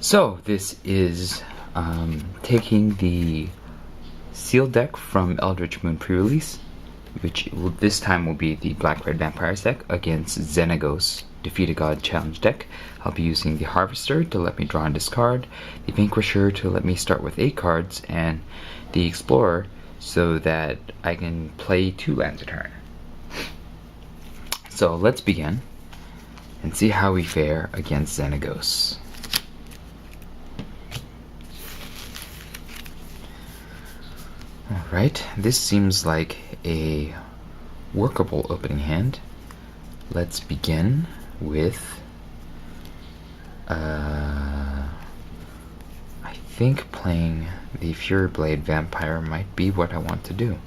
So this is taking the sealed deck from Eldritch Moon pre-release, which this time will be the Black-Red Vampires deck against Nyx Defeat a God challenge deck. I'll be using the Harvester to let me draw and discard, the Vanquisher to let me start with 8 cards, and the Explorer so that I can play 2 lands a turn. So let's begin and see how we fare against Nyx. Alright, this seems like a workable opening hand. Let's begin with I think playing the Fury Blade Vampire might be what I want to do.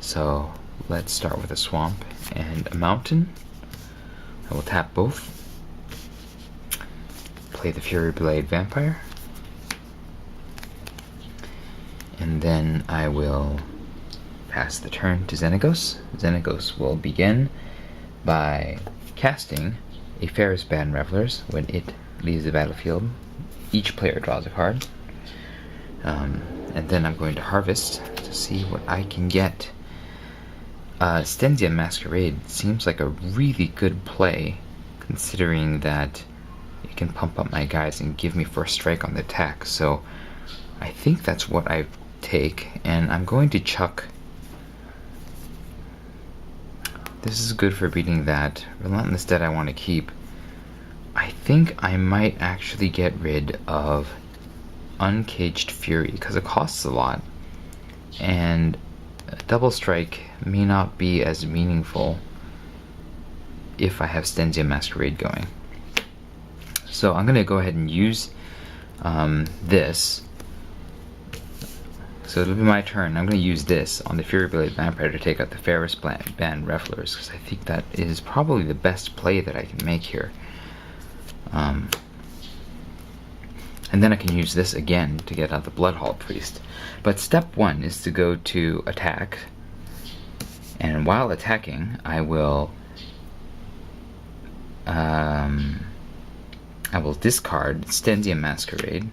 So let's start with a swamp and a mountain. I will tap both, play the Fury Blade Vampire, and then I will pass the turn to Nyx. Nyx will begin by casting a Ferris Band Revelers. When it leaves the battlefield, each player draws a card. And then I'm going to harvest to see what I can get. Stensia Masquerade seems like a really good play, considering that it can pump up my guys and give me first strike on the attack. So I think that's what I take, and I'm going to chuck. This is good for beating that. Relentless Dead I want to keep. I think I might actually get rid of Uncaged Fury because it costs a lot, and Double Strike may not be as meaningful if I have Stensia Masquerade going. So I'm going to go ahead and use this. So it'll be my turn. I'm going to use this on the Fury Blade Vampire to take out the Ferris Band Revelers, because I think that is probably the best play that I can make here. And then I can use this again to get out the Bloodhall Priest. But step 1 is to go to attack, and while attacking I will discard Stensia Masquerade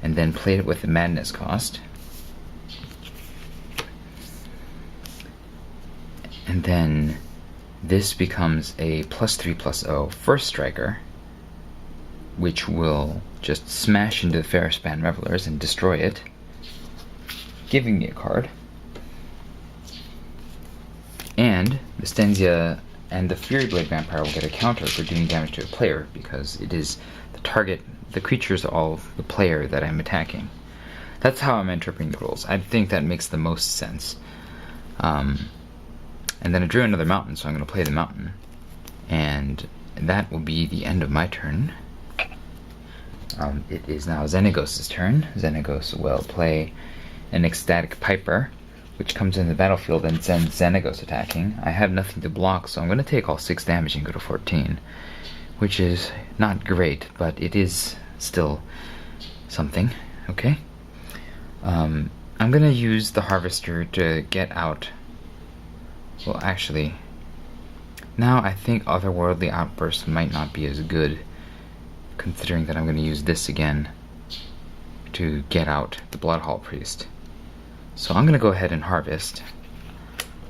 and then play it with the Madness cost. And then this becomes a +3/+0 first striker, which will just smash into the Ferris Band Revelers and destroy it, giving me a card. And the Stensia and the Fury Blade Vampire will get a counter for doing damage to a player, because it is the target, the creatures are all the player that I'm attacking. That's how I'm interpreting the rules. I think that makes the most sense. And then I drew another mountain, so I'm going to play the mountain. And that will be the end of my turn. It is now Nyx's turn. Nyx will play an Ecstatic Piper, which comes in the battlefield and sends Nyx attacking. I have nothing to block, so I'm going to take all 6 damage and go to 14, which is not great, but it is still something. Okay. I'm going to use the Harvester to get out. Well, actually, now I think Otherworldly Outburst might not be as good, considering that I'm going to use this again to get out the Bloodhall Priest. So I'm going to go ahead and harvest.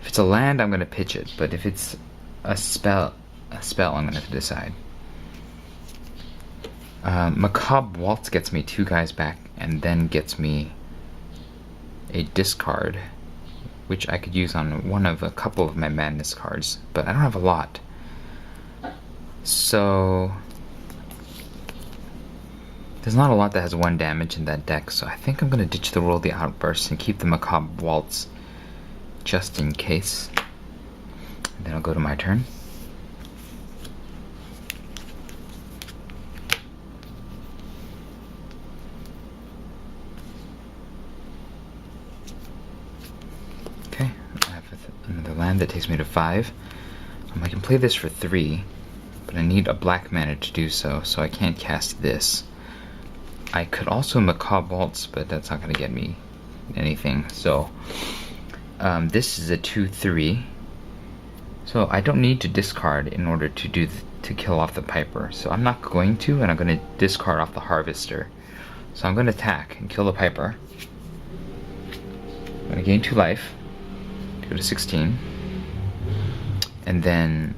If it's a land, I'm going to pitch it, but if it's a spell I'm going to have to decide. Macabre Waltz gets me 2 guys back, and then gets me a discard, which I could use on one of a couple of my Madness cards, but I don't have a lot. So there's not a lot that has 1 damage in that deck, so I think I'm going to ditch the Worldly Outburst and keep the Macabre Waltz just in case. And then I'll go to my turn. Okay, I have another land that takes me to 5. I can play this for 3, but I need a black mana to do so, so I can't cast this. I could also Macabre Waltz, but that's not going to get me anything. So this is a 2/3. So I don't need to discard in order to do to kill off the Piper, so I'm not going to, and I'm going to discard off the Harvester. So I'm going to attack and kill the Piper. I'm going to gain 2 life, go to 16, and then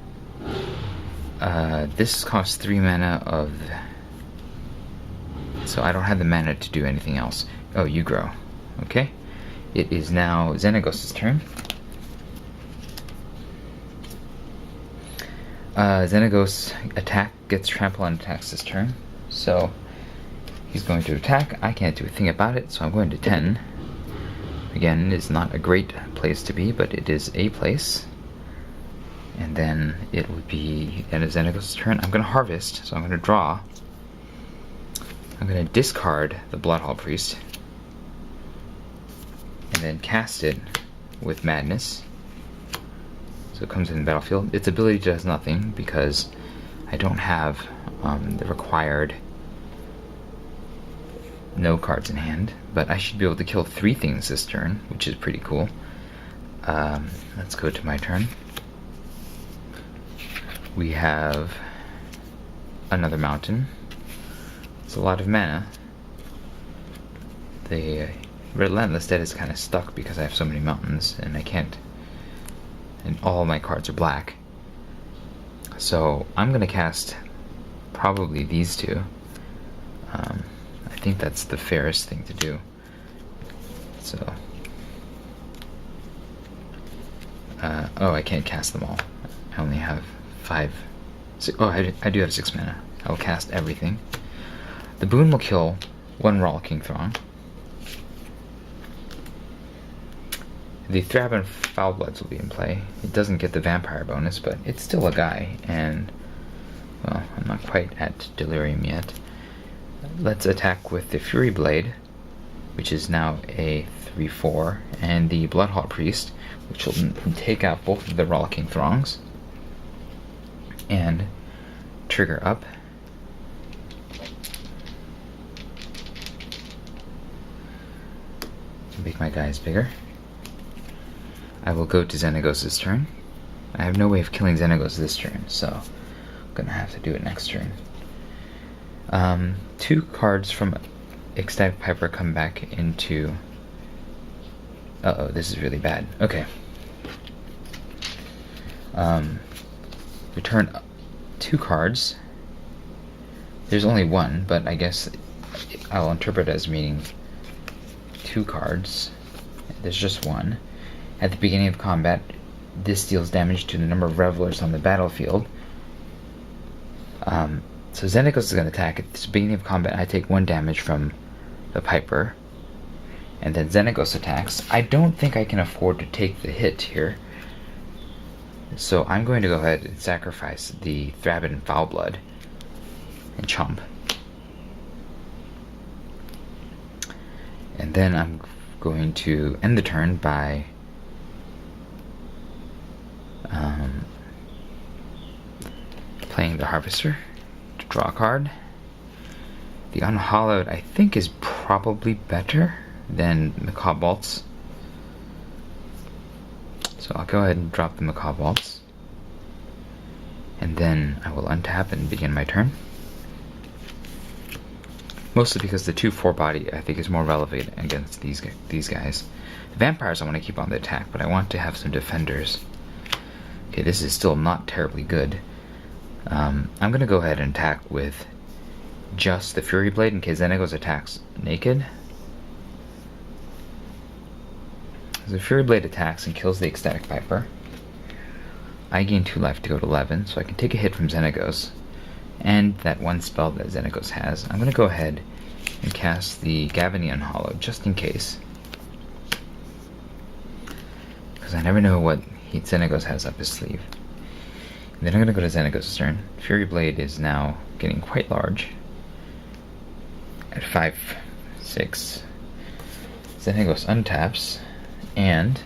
this costs 3 mana of, so I don't have the mana to do anything else. Oh, you grow. Okay. It is now Xenagos' turn. Xenagos gets trample and attacks this turn. So he's going to attack. I can't do a thing about it, so I'm going to 10. Again, it's not a great place to be, but it is a place. And then it would be Xenagos' turn. I'm going to harvest, so I'm going to draw. I'm going to discard the Bloodhall Priest. And then cast it with Madness. So it comes in the battlefield. Its ability does nothing because I don't have the required no cards in hand. But I should be able to kill 3 things this turn, which is pretty cool. Let's go to my turn. We have another mountain. It's a lot of mana. The Relentless Dead is kind of stuck because I have so many mountains and I can't, and all my cards are black. So I'm gonna cast probably these 2. I think that's the fairest thing to do. So oh, I can't cast them all. I only have 5, 6, oh, I do have 6 mana. I will cast everything. The boon will kill 1 Rollicking Throng. The Thrab and Foulbloods will be in play. It doesn't get the vampire bonus, but it's still a guy, and, well, I'm not quite at Delirium yet. Let's attack with the Fury Blade, which is now a 3/4, and the Bloodhall Priest, which will take out both of the Rollicking Throngs, and trigger up. Make my guys bigger. I will go to Xenagos' turn. I have no way of killing Xenagos this turn, so I'm gonna have to do it next turn. 2 cards from Ecstatic Piper come back into... Uh-oh, this is really bad. Okay. Return 2 cards. There's only 1, but I guess I'll interpret it as meaning 2 cards. There's just 1. At the beginning of combat, this deals damage to the number of revelers on the battlefield. So Xenagos is going to attack. At the beginning of combat, I take 1 damage from the Piper. And then Xenagos attacks. I don't think I can afford to take the hit here. So I'm going to go ahead and sacrifice the Thrabid and Foulblood and chomp. And then I'm going to end the turn by playing the Harvester to draw a card. The Unhallowed, I think, is probably better than Macabre Vaults. So I'll go ahead and drop the Macabre Vaults. And then I will untap and begin my turn. Mostly because the 2/4 body, I think, is more relevant against these guys. The vampires I want to keep on the attack, but I want to have some defenders. Okay, this is still not terribly good. I'm going to go ahead and attack with just the Fury Blade in case Xenagos attacks naked. The Fury Blade attacks and kills the Ecstatic Piper. I gain 2 life to go to 11, so I can take a hit from Xenagos. And that 1 spell that Xenagos has. I'm going to go ahead and cast the Gavony Unhallowed, just in case. Because I never know what Xenagos has up his sleeve. And then I'm going to go to Xenagos' turn. Fury Blade is now getting quite large. At 5/6. Xenagos untaps. And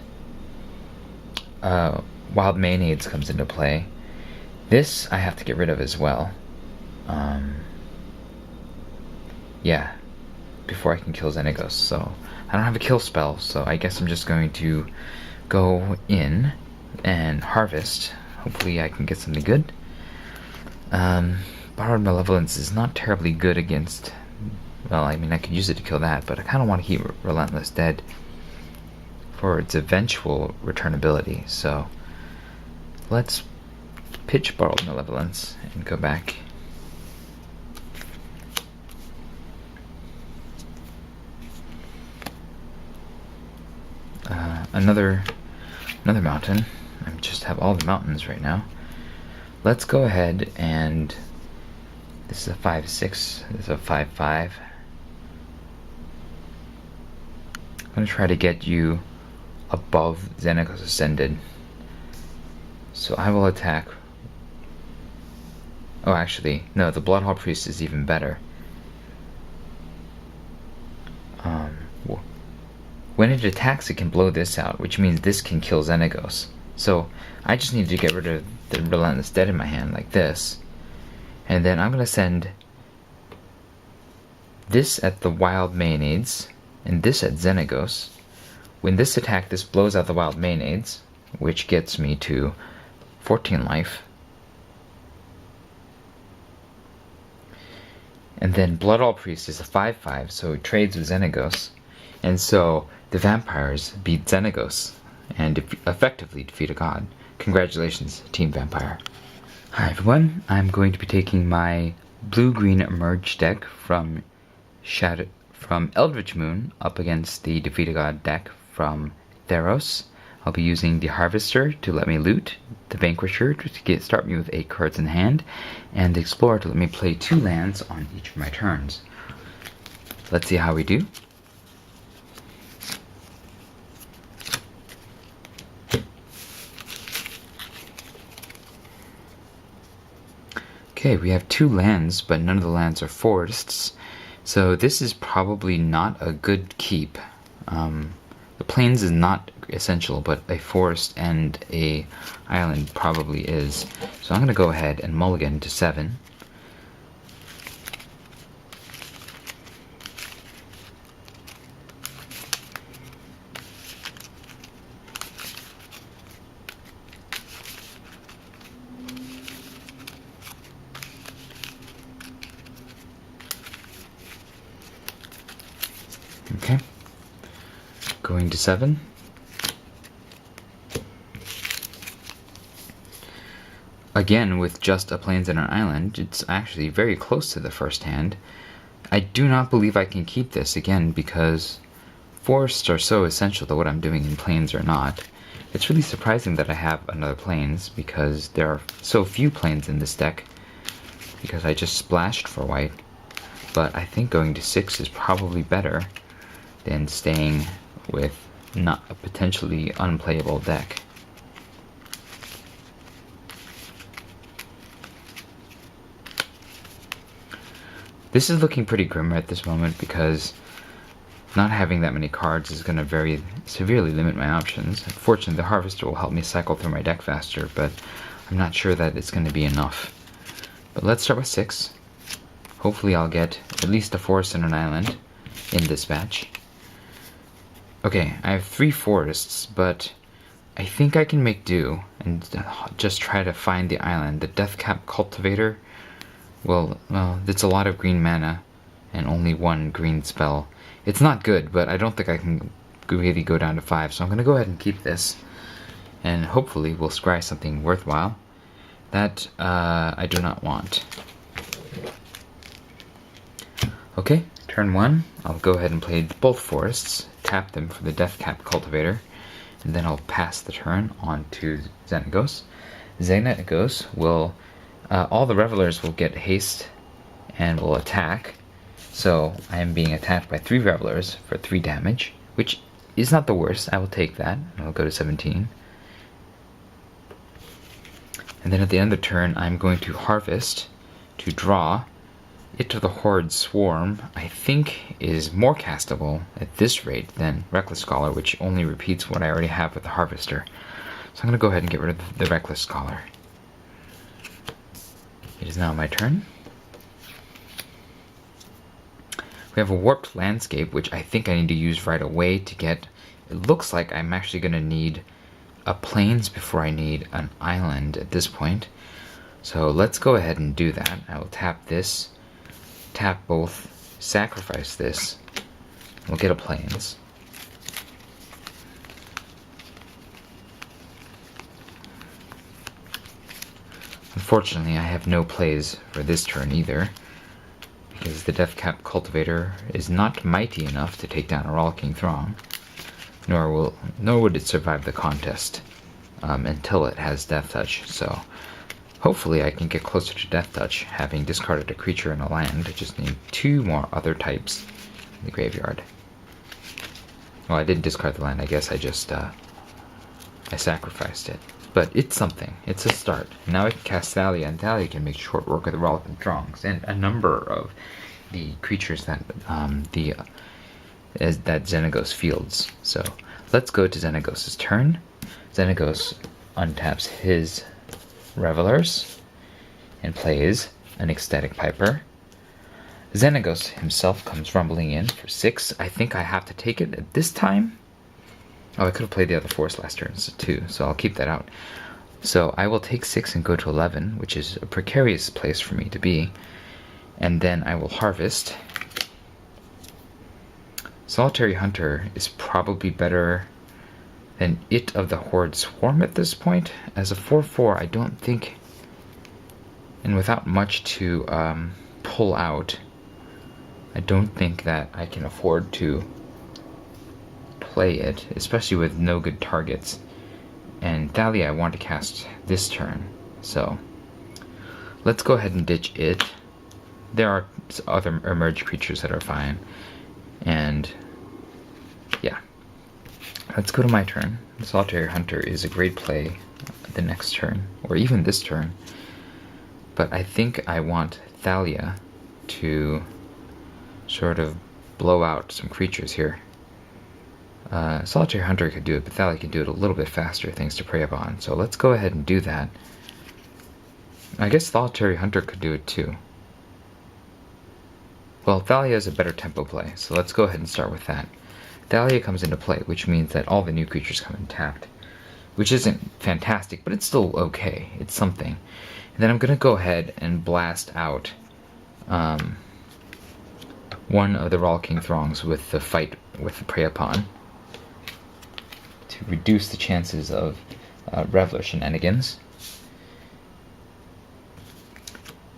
Wild Mayonnaise comes into play. This I have to get rid of as well. Yeah, before I can kill Xenagos. So I don't have a kill spell, so I guess I'm just going to go in and harvest. Hopefully I can get something good. Borrowed Malevolence is not terribly good against... Well, I mean, I could use it to kill that, but I kind of want to keep Relentless dead for its eventual returnability, so let's pitch Borrowed Malevolence and go back. Another mountain. I just have all the mountains right now. Let's go ahead and... This is a 5-6, this is a 5-5. I'm going to try to get you above Xenagos Ascended. So I will attack... Oh, actually, no, the Bloodhall Priest is even better. When it attacks, it can blow this out, which means this can kill Xenagos. So I just need to get rid of the Relentless Dead in my hand, like this. And then I'm going to send this at the Wild Mayonnaise, and this at Xenagos. When this attack, this blows out the Wild Mayonnaise, which gets me to 14 life. And then Bloodhall Priest is a 5-5, so it trades with Xenagos. And so the vampires beat Xenagos and effectively defeat a god. Congratulations, Team Vampire. Hi everyone, I'm going to be taking my blue-green Emerge deck from Eldritch Moon up against the Defeat a God deck from Theros. I'll be using the Harvester to let me loot, the Vanquisher to start me with 8 cards in hand, and the Explorer to let me play 2 lands on each of my turns. Let's see how we do. Okay, we have 2 lands, but none of the lands are forests, so this is probably not a good keep. The plains is not essential, but a forest and a island probably is. So I'm going to go ahead and mulligan to 7. Okay, going to 7. Again, with just a plains and an island, it's actually very close to the first hand. I do not believe I can keep this again because forests are so essential to what I'm doing in plains or not. It's really surprising that I have another plains because there are so few plains in this deck because I just splashed for white. But I think going to 6 is probably better than staying with not a potentially unplayable deck. This is looking pretty grim at this moment because not having that many cards is going to very severely limit my options. Fortunately, the Harvester will help me cycle through my deck faster, but I'm not sure that it's going to be enough. But let's start with 6. Hopefully I'll get at least a forest and an island in this batch. Okay, I have 3 forests, but I think I can make do and just try to find the island. The Deathcap Cultivator, well, it's a lot of green mana and only 1 green spell. It's not good, but I don't think I can really go down to 5, so I'm going to go ahead and keep this. And hopefully we'll scry something worthwhile. That I do not want. Okay, turn 1, I'll go ahead and play both forests, tap them for the Deathcap Cultivator, and then I'll pass the turn on to Xenagos. Xenagos will, all the Revelers will get haste and will attack, so I am being attacked by 3 Revelers for 3 damage, which is not the worst. I will take that, and I'll go to 17. And then at the end of the turn, I'm going to harvest to draw. It to the Horde Swarm, I think, is more castable at this rate than Reckless Scholar, which only repeats what I already have with the Harvester. So I'm going to go ahead and get rid of the Reckless Scholar. It is now my turn. We have a Warped Landscape, which I think I need to use right away to get... It looks like I'm actually going to need a plains before I need an island at this point. So let's go ahead and do that. I will tap this, tap both, sacrifice this. We'll get a plains. Unfortunately, I have no plays for this turn either, because the Deathcap Cultivator is not mighty enough to take down a Rollicking Throng, nor would it survive the contest until it has Death Touch. So hopefully I can get closer to Death Touch, having discarded a creature in a land. I just need 2 more other types in the graveyard. Well, I didn't discard the land. I guess I just I sacrificed it. But it's something. It's a start. Now I can cast Thalia, and Thalia can make short work of the Rollicking Throngs and a number of the creatures that that Xenagos fields. So let's go to Xenagos' turn. Xenagos untaps his Revelers and plays an Ecstatic Piper. Xenagos himself comes rumbling in for 6. I think I have to take it at this time. Oh, I could have played the other forest last turn too, so I'll keep that out. So I will take 6 and go to 11, which is a precarious place for me to be. And then I will harvest. Solitary Hunter is probably better than It of the Horde Swarm at this point. As a 4/4, I don't think, and without much to pull out, I don't think that I can afford to play it, especially with no good targets. And Thalia I want to cast this turn, so let's go ahead and ditch it. There are other emerge creatures that are fine, and yeah. Let's go to my turn. The Solitary Hunter is a great play the next turn, or even this turn, but I think I want Thalia to sort of blow out some creatures here. Solitary Hunter could do it, but Thalia can do it a little bit faster thanks to Prey Upon. So let's go ahead and do that. I guess Solitary Hunter could do it too. Well, Thalia is a better tempo play, so let's go ahead and start with that. Thalia comes into play, which means that all the new creatures come in tapped, which isn't fantastic, but it's still okay. It's something. And then I'm going to go ahead and blast out one of the Rollicking Throngs with the fight with the Prey Upon to reduce the chances of Reveler shenanigans.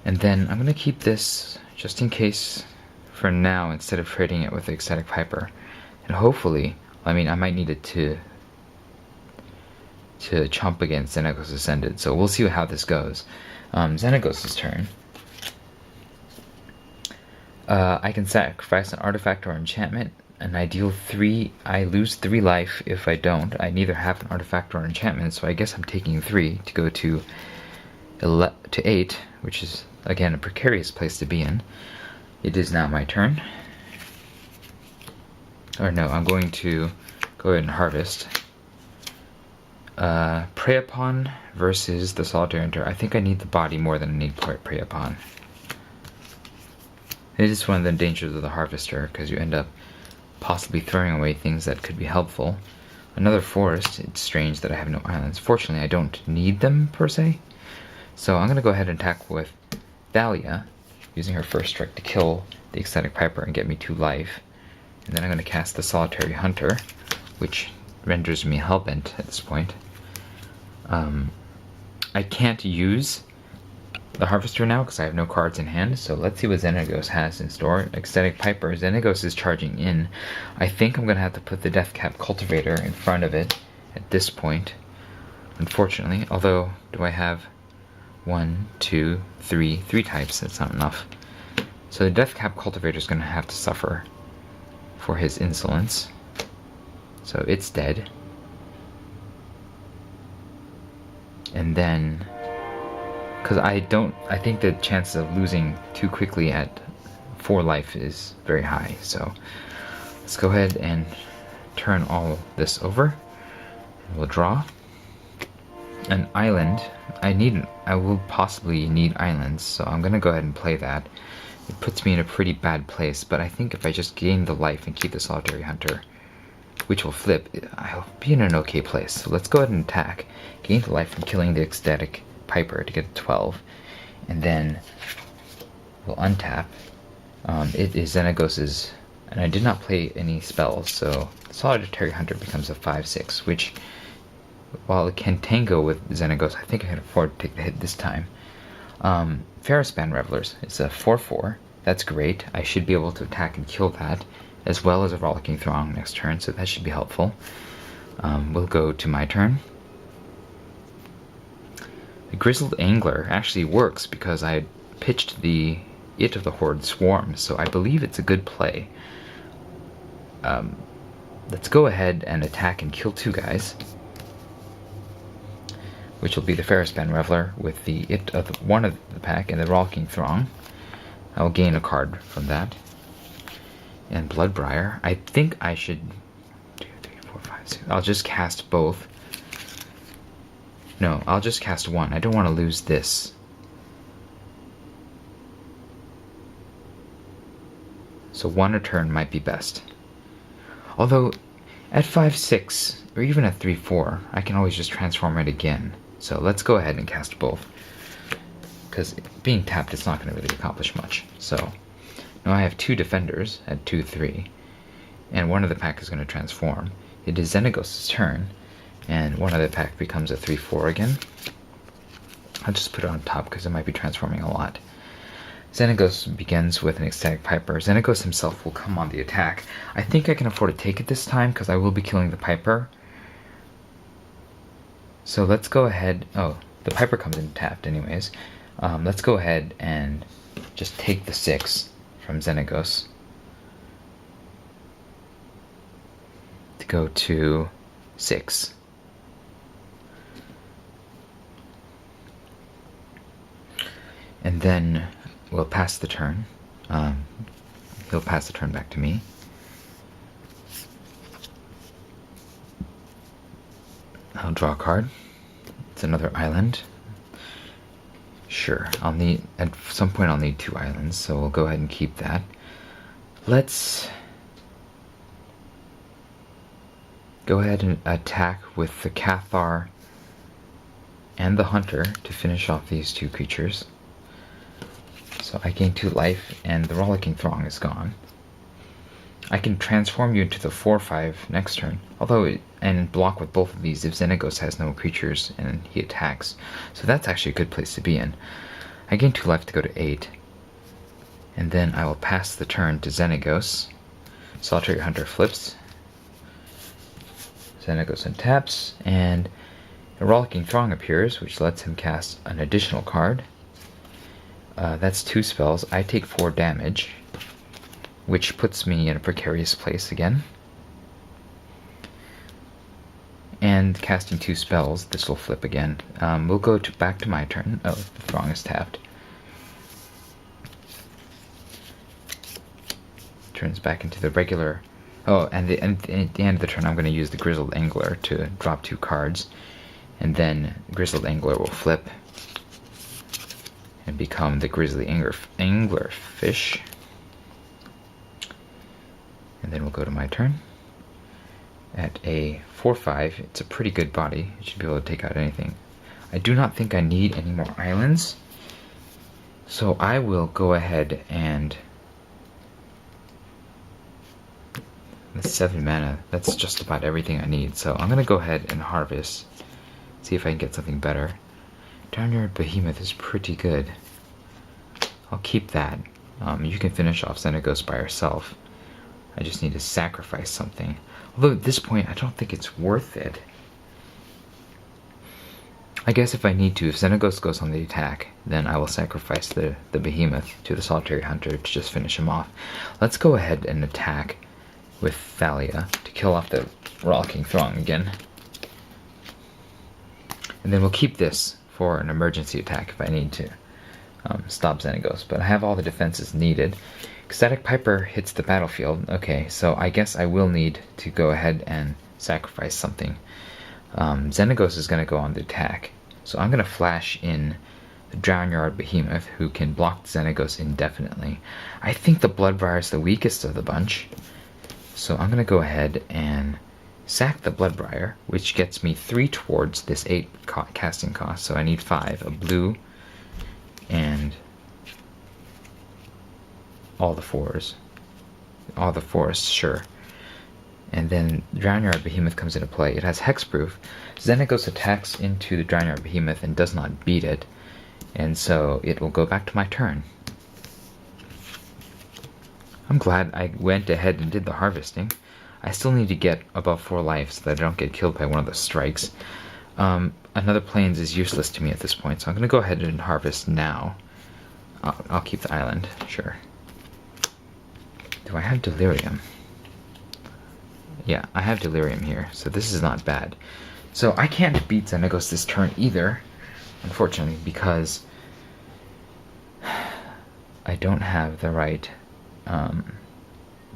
And then I'm going to keep this just in case for now instead of trading it with the Ecstatic Piper. And hopefully, I mean, I might need it to chomp against Xenagos Ascended, so we'll see how this goes. Xenagos' turn. I can sacrifice an artifact or enchantment, and I deal 3. I lose 3 life if I don't. I neither have an artifact or enchantment, so I guess I'm taking 3 to go to 8, which is again a precarious place to be in. It is now my turn. Or no, I'm going to go ahead and harvest. Prey Upon versus the Solitary Hunter. I think I need the body more than I need Prey Upon. It is one of the dangers of the Harvester, because you end up possibly throwing away things that could be helpful. Another forest, it's strange that I have no islands. Fortunately, I don't need them, per se. So I'm going to go ahead and attack with Thalia, using her first strike to kill the Ecstatic Piper and get me 2 life. And then I'm going to cast the Solitary Hunter, which renders me hellbent at this point. I can't use the Harvester now because I have no cards in hand, so let's see what Xenagos has in store. Ecstatic Piper. Xenagos is charging in. I think I'm going to have to put the Deathcap Cultivator in front of it at this point, unfortunately. Although, do I have 1, 2, 3 types? That's not enough. So the Deathcap Cultivator is going to have to suffer for his insolence. So it's dead. And then, because I think the chances of losing too quickly at 4 life is very high. So let's go ahead and turn all this over. We'll draw an island. I will possibly need islands, so I'm gonna go ahead and play that. It puts me in a pretty bad place, but I think if I just gain the life and keep the Solitary Hunter, which will flip, I'll be in an okay place. So let's go ahead and attack. Gain the life from killing the Ecstatic Piper to get 12, and then we'll untap. It is Xenagos's, and I did not play any spells, so the Solitary Hunter becomes a 5/6, which, while it can tango with Xenagos, I think I can afford to take the hit this time. Ferrospan Revelers, it's a 4/4. That's great. I should be able to attack and kill that, as well as a Rollicking Throng next turn, so that should be helpful. We'll go to my turn. The Grizzled Angler actually works because I pitched the It of the Horde Swarm, so I believe it's a good play. Let's go ahead and attack and kill 2 guys, which will be the Ferrospan Reveler with the It of one of the pack and the Rollicking Throng. I'll gain a card from that. And Bloodbriar. I think I should 2, 3, 4, 5, 6. I'll just cast both. No, I'll just cast one. I don't want to lose this. So 1 a turn might be best. Although at 5/6 or even at 3/4, I can always just transform it again. So let's go ahead and cast both, because being tapped is not going to really accomplish much. So now I have 2 defenders at 2/3, and one of the pack is going to transform. It is Xenagos' turn, and one of the pack becomes a 3/4 again. I'll just put it on top because it might be transforming a lot. Xenagos begins with an Ecstatic Piper. Xenagos himself will come on the attack. I think I can afford to take it this time because I will be killing the Piper. So let's go ahead. Oh, the Piper comes in tapped anyways. Let's go ahead and just take the 6 from Xenagos to go to 6. And then we'll pass the turn. He'll pass the turn back to me. I'll draw a card. It's another island. Sure, at some point I'll need 2 islands, so we'll go ahead and keep that. Let's go ahead and attack with the Cathar and the Hunter to finish off these 2 creatures. So I gain 2 life, and the Rollicking Throng is gone. I can transform you into the 4/5 next turn, and block with both of these if Xenagos has no creatures and he attacks. So that's actually a good place to be in. I gain 2 life to go to 8, and then I will pass the turn to Xenagos. Solitary Hunter flips. Xenagos untaps, and a Rollicking Throng appears, which lets him cast an additional card. That's 2 spells. I take 4 damage, which puts me in a precarious place again. And casting 2 spells, this will flip again. We'll go back to my turn. Oh, the Throng is tapped. Turns back into the regular. Oh, and at the end of the turn, I'm going to use the Grizzled Angler to drop 2 cards, and then Grizzled Angler will flip and become the Grizzly Anglerfish. And then we'll go to my turn. At a 4/5, it's a pretty good body. It should be able to take out anything. I do not think I need any more islands, so I will go ahead and... That's 7 mana. That's just about everything I need. So I'm going to go ahead and harvest. See if I can get something better. Downyard Behemoth is pretty good. I'll keep that. You can finish off Xenagos by herself. I just need to sacrifice something. Although at this point, I don't think it's worth it. I guess if I need to, if Xenagos goes on the attack, then I will sacrifice the Behemoth to the Solitary Hunter to just finish him off. Let's go ahead and attack with Thalia to kill off the Rollicking Throng again. And then we'll keep this for an emergency attack if I need to stop Xenagos. But I have all the defenses needed. Ecstatic Piper hits the battlefield. Okay, so I guess I will need to go ahead and sacrifice something. Xenagos is going to go on the attack. So I'm going to flash in the Drownyard Behemoth, who can block Xenagos indefinitely. I think the Bloodbriar is the weakest of the bunch. So I'm going to go ahead and sack the Bloodbriar, which gets me 3 towards this 8 casting cost, so I need 5, a blue, and all the 4s. All the 4s, sure. And then Drownyard Behemoth comes into play. It has hexproof. Xenagos attacks into the Drownyard Behemoth and does not beat it, and so it will go back to my turn. I'm glad I went ahead and did the harvesting. I still need to get above 4 life so that I don't get killed by one of the strikes. Another plains is useless to me at this point, so I'm going to go ahead and harvest now. I'll keep the island, sure. Do I have Delirium? Yeah, I have Delirium here, so this is not bad. So I can't beat Xenagos this turn either, unfortunately, because I don't have the right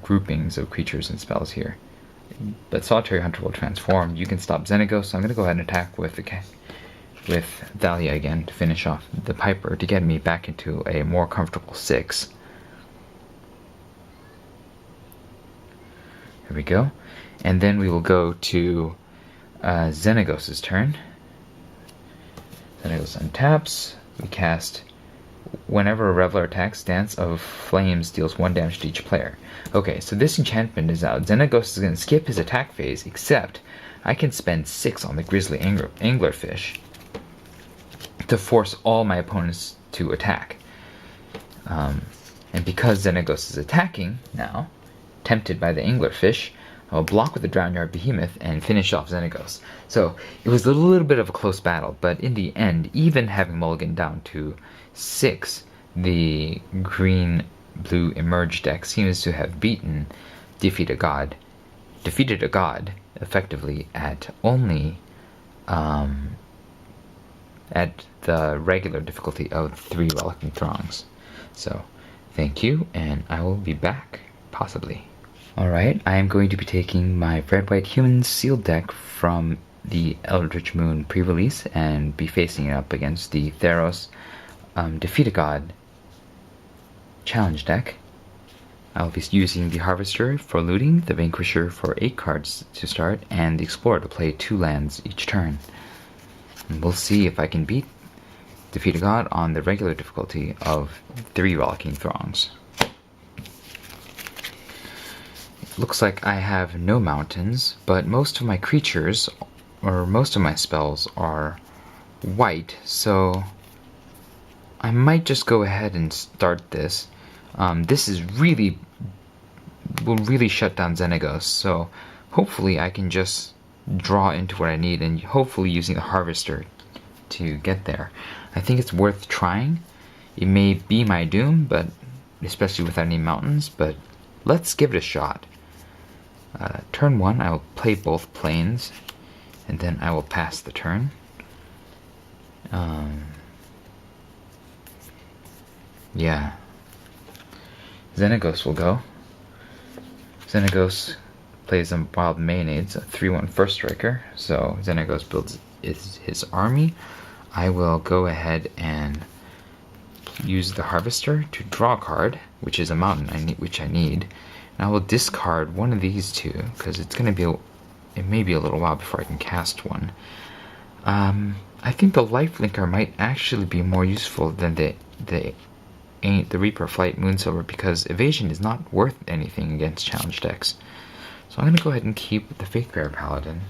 groupings of creatures and spells here. But Solitary Hunter will transform. You can stop Xenagos, so I'm going to go ahead and attack with Thalia again to finish off the Piper to get me back into a more comfortable 6. Here we go. And then we will go to Xenagos' turn. Xenagos untaps. We cast, whenever a Reveler attacks, Dance of Flames deals 1 damage to each player. Okay, so this enchantment is out. Xenagos is going to skip his attack phase, except I can spend 6 on the Grizzly Anglerfish to force all my opponents to attack. And because Xenagos is attacking now, tempted by the Anglerfish, I'll block with the Drownyard Behemoth and finish off Xenagos. So it was a little bit of a close battle, but in the end, even having mulligan down to 6, the green-blue Emerge deck seems to have defeated a god effectively at only at the regular difficulty of 3 Rollicking Throngs. So thank you, and I will be back, possibly. Alright, I am going to be taking my Red-White Humans sealed deck from the Eldritch Moon pre-release and be facing it up against the Theros Defeat a God challenge deck. I'll be using the Harvester for looting, the Vanquisher for 8 cards to start, and the Explorer to play 2 lands each turn. And we'll see if I can beat Defeat a God on the regular difficulty of 3 Rollicking Throngs. Looks like I have no mountains, but most of my creatures, or most of my spells, are white, so I might just go ahead and start this. This will really shut down Xenagos, so hopefully I can just draw into what I need, and hopefully using the Harvester to get there. I think it's worth trying. It may be my doom, but especially without any mountains, but let's give it a shot. Turn 1, I will play both plains, and then I will pass the turn. Yeah. Xenagos will go. Xenagos plays a Wild Mayonnaise, a 3/1 first striker, so Xenagos builds his army. I will go ahead and use the Harvester to draw a card, which is a mountain which I need. And I will discard one of these 2, because it may be a little while before I can cast one. I think the Lifelinker might actually be more useful than the Reaper Flight Moonsilver, because evasion is not worth anything against challenge decks. So I'm going to go ahead and keep the Faithbearer Paladin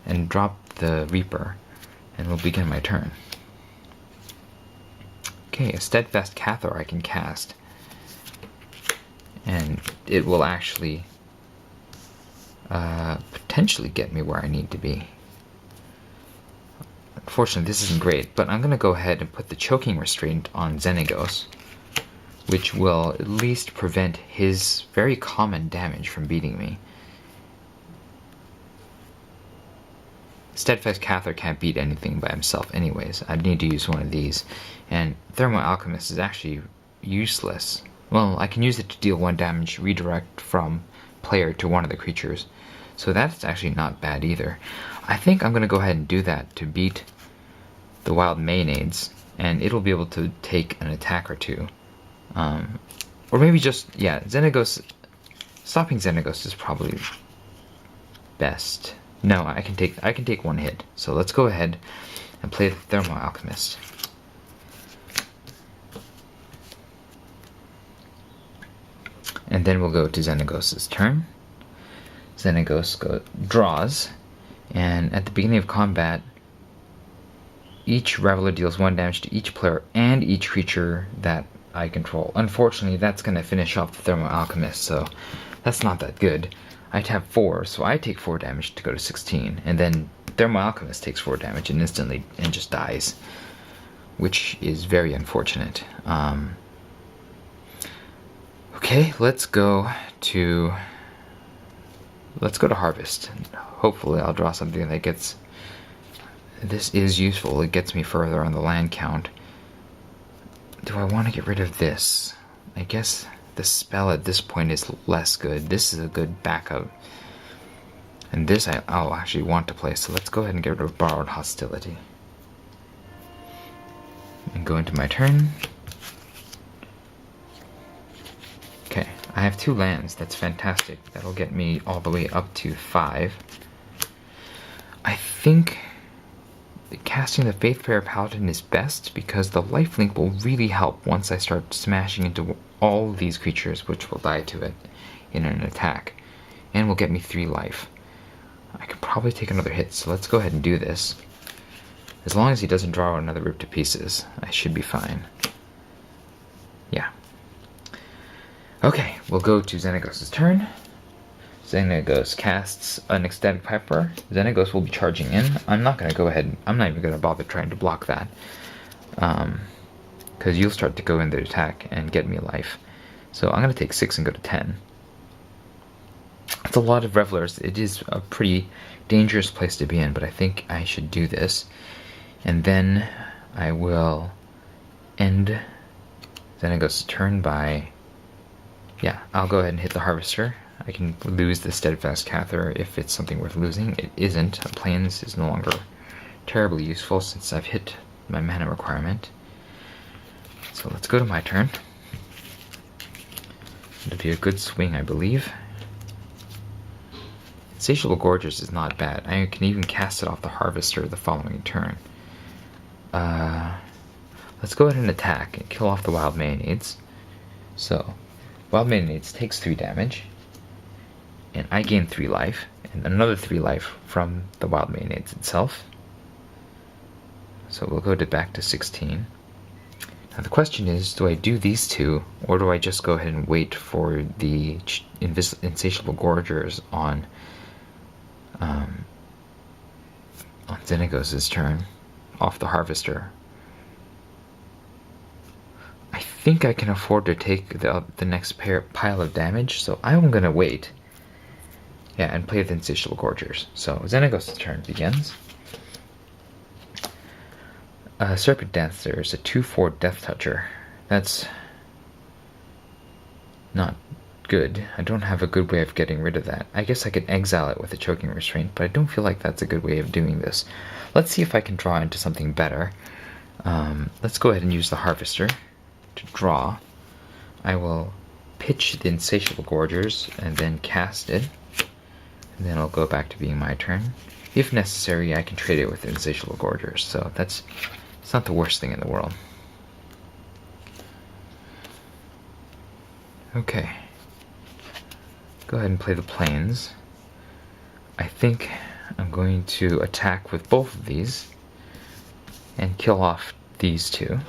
and drop the Reaper, and we'll begin my turn. Okay, a Steadfast Cathar I can cast, and it will actually potentially get me where I need to be. Unfortunately, this isn't great, but I'm going to go ahead and put the Choking Restraint on Xenagos, which will at least prevent his very common damage from beating me. Steadfast Cathar can't beat anything by himself anyways. I'd need to use one of these. And Thermal Alchemist is actually useless. Well, I can use it to deal 1 damage, redirect from player to one of the creatures. So that's actually not bad either. I think I'm going to go ahead and do that to beat the Wild Mayonnaise, and it'll be able to take an attack or 2. Or maybe just, yeah, Xenagos, stopping Xenagos is probably best. No, I can take one hit. So let's go ahead and play the Thermal Alchemist. And then we'll go to Xenagos' turn. Xenagos draws, and at the beginning of combat, each Reveler deals 1 damage to each player and each creature that I control. Unfortunately, that's going to finish off the Thermal Alchemist, so that's not that good. I'd have 4, so I take 4 damage to go to 16, and then Thermal Alchemist takes 4 damage and instantly and just dies, which is very unfortunate. Okay, let's go to Harvest. Hopefully I'll draw something that gets... This is useful. It gets me further on the land count. Do I want to get rid of this? I guess the spell at this point is less good. This is a good backup. And this I'll actually want to play, so let's go ahead and get rid of Borrowed Hostility. And go into my turn. Okay, I have 2 lands. That's fantastic. That'll get me all the way up to 5. I think casting the Faithbearer Paladin is best because the lifelink will really help once I start smashing into all these creatures, which will die to it in an attack, and will get me 3 life. I could probably take another hit, so let's go ahead and do this. As long as he doesn't draw another Rip to Pieces, I should be fine. Yeah. Okay, we'll go to Xenagos' turn. Xenagos casts an Ecstatic Piper. Xenagos will be charging in. I'm not going to go ahead, I'm not even going to bother trying to block that. Because you'll start to go in the attack and get me a life. So I'm going to take 6 and go to 10. It's a lot of Revelers. It is a pretty dangerous place to be in, but I think I should do this. And then I will end Xenagos' turn by... Yeah, I'll go ahead and hit the Harvester. I can lose the Steadfast Cather if it's something worth losing. It isn't. Plains is no longer terribly useful since I've hit my mana requirement. So let's go to my turn. It'll be a good swing, I believe. Insatiable Gorgers is not bad. I can even cast it off the Harvester the following turn. Let's go ahead and attack and kill off the Wild Mayonnaise. So, Wild Mayonnaise takes 3 damage, and I gain 3 life, and another 3 life from the Wild Mayonnaise itself. So we'll go back to 16. Now the question is, do I do these 2, or do I just go ahead and wait for the Insatiable Gorgers on Xenagos' turn, off the Harvester? I think I can afford to take the next pile of damage, so I'm going to wait. Yeah, and play the Insatiable Gorgers. So Xenagos' turn begins. Serpent Dancer is a 2/4 Death Toucher. That's not good. I don't have a good way of getting rid of that. I guess I could exile it with a Choking Restraint, but I don't feel like that's a good way of doing this. Let's see if I can draw into something better. Let's go ahead and use the Harvester to draw. I will pitch the Insatiable Gorgers and then cast it. And then I'll go back to being my turn. If necessary, I can trade it with the Insatiable Gorgers, so it's not the worst thing in the world. Okay. Go ahead and play the Plains. I think I'm going to attack with both of these and kill off these 2.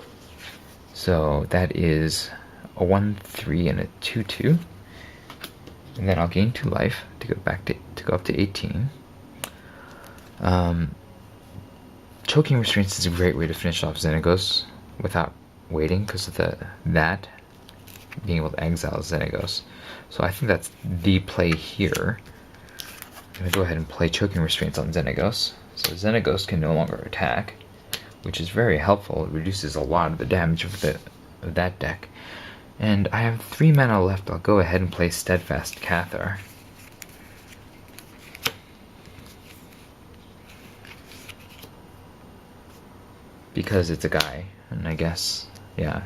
So that is a 1/3 and a 2/2. And then I'll gain 2 life to go up to 18. Choking Restraints is a great way to finish off Xenagos without waiting, because of that being able to exile Xenagos. So I think that's the play here. I'm going to go ahead and play Choking Restraints on Xenagos. So Xenagos can no longer attack, which is very helpful. It reduces a lot of the damage of that deck. And I have 3 mana left. I'll go ahead and play Steadfast Cather. Because it's a guy, and I guess, yeah,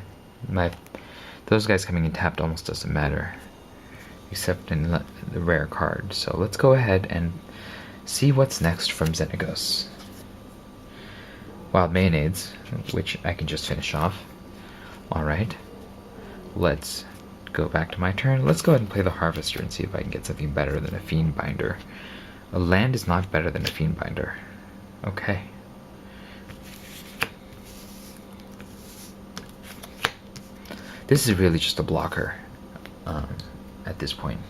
those guys coming in tapped almost doesn't matter, except in the rare card. So let's go ahead and see what's next from Xenagos. Wild Mayonnaise, which I can just finish off. Alright, let's go back to my turn. Let's go ahead and play the Harvester and see if I can get something better than a Fiend Binder. A land is not better than a Fiend Binder. Okay. This is really just a blocker at this point.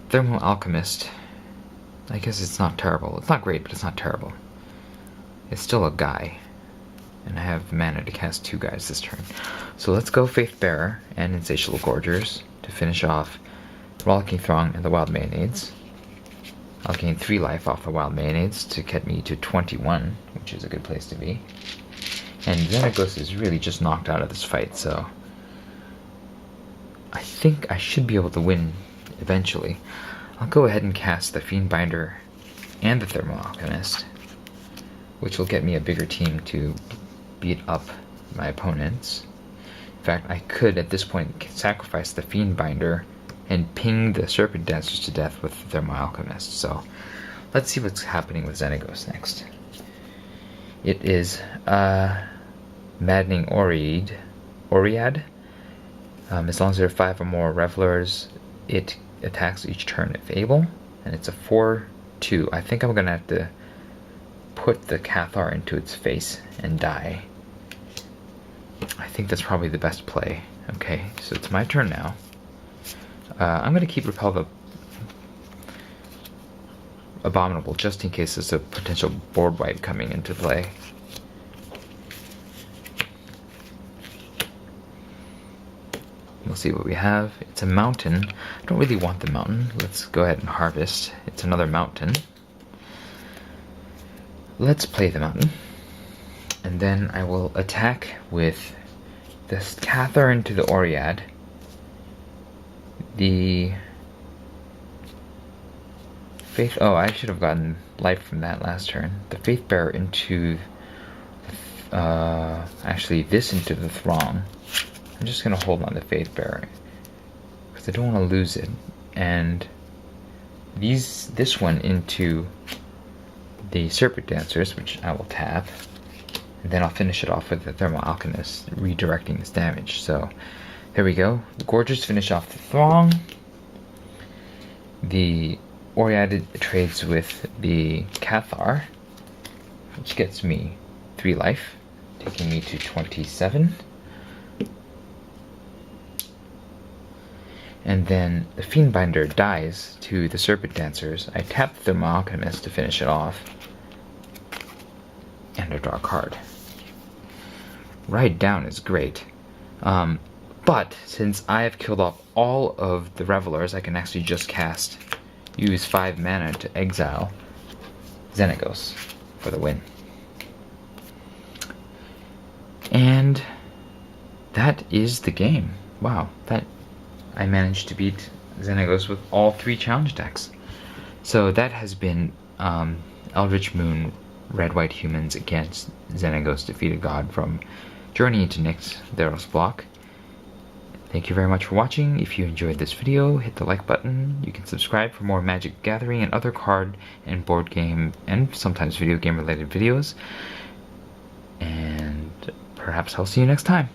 Thermal Alchemist. I guess it's not terrible. It's not great, but it's not terrible. It's still a guy. And I have mana to cast 2 guys this turn. So let's go Faith Bearer and Insatiable Gorgers to finish off Rollicking Throng and the Wild Mayonnaise. I'll gain 3 life off the Wild Mayonnaise to get me to 21, which is a good place to be. And Xenagos is really just knocked out of this fight, so I think I should be able to win eventually. I'll go ahead and cast the Fiend Binder and the Thermal Alchemist, which will get me a bigger team to beat up my opponents. In fact, I could at this point sacrifice the Fiend Binder and ping the Serpent Dancers to death with the Thermal Alchemist. So let's see what's happening with Xenagos next. It is Maddening Oread. As long as there are 5 or more Revelers, it attacks each turn if able, and it's a 4/2. I think I'm gonna have to put the Cathar into its face and die. I think that's probably the best play. Okay, so it's my turn now. I'm gonna keep Repel the Abominable just in case there's a potential board wipe coming into play. We'll see what we have. It's a mountain. I don't really want the mountain. Let's go ahead and harvest. It's another mountain. Let's play the mountain. And then I will attack with this Cathar into the Oread. The Faith... Oh, I should have gotten life from that last turn. The Faith Bearer into... actually, this into the Throng. I'm just going to hold on to Faith Bearer because I don't want to lose it. And this one into the Serpent Dancers, which I will tap. And then I'll finish it off with the Thermal Alchemist, redirecting its damage. So there we go. The Gorgers finish off the Throng. The Oread trades with the Cathar, which gets me 3 life, taking me to 27. And then the Fiend Binder dies to the Serpent Dancers. I tap the Thermal Alchemist to finish it off. And I draw a card. Ride Down is great. But since I have killed off all of the Revelers, I can actually just use 5 mana to exile Xenagos for the win. And that is the game. Wow, I managed to beat Xenagos with all 3 challenge decks. So that has been Eldritch Moon Red White Humans against Xenagos Defeated God from Journey into Nyx Theros block. Thank you very much for watching. If you enjoyed this video, hit the like button. You can subscribe for more Magic Gathering and other card and board game and sometimes video game related videos. And perhaps I'll see you next time.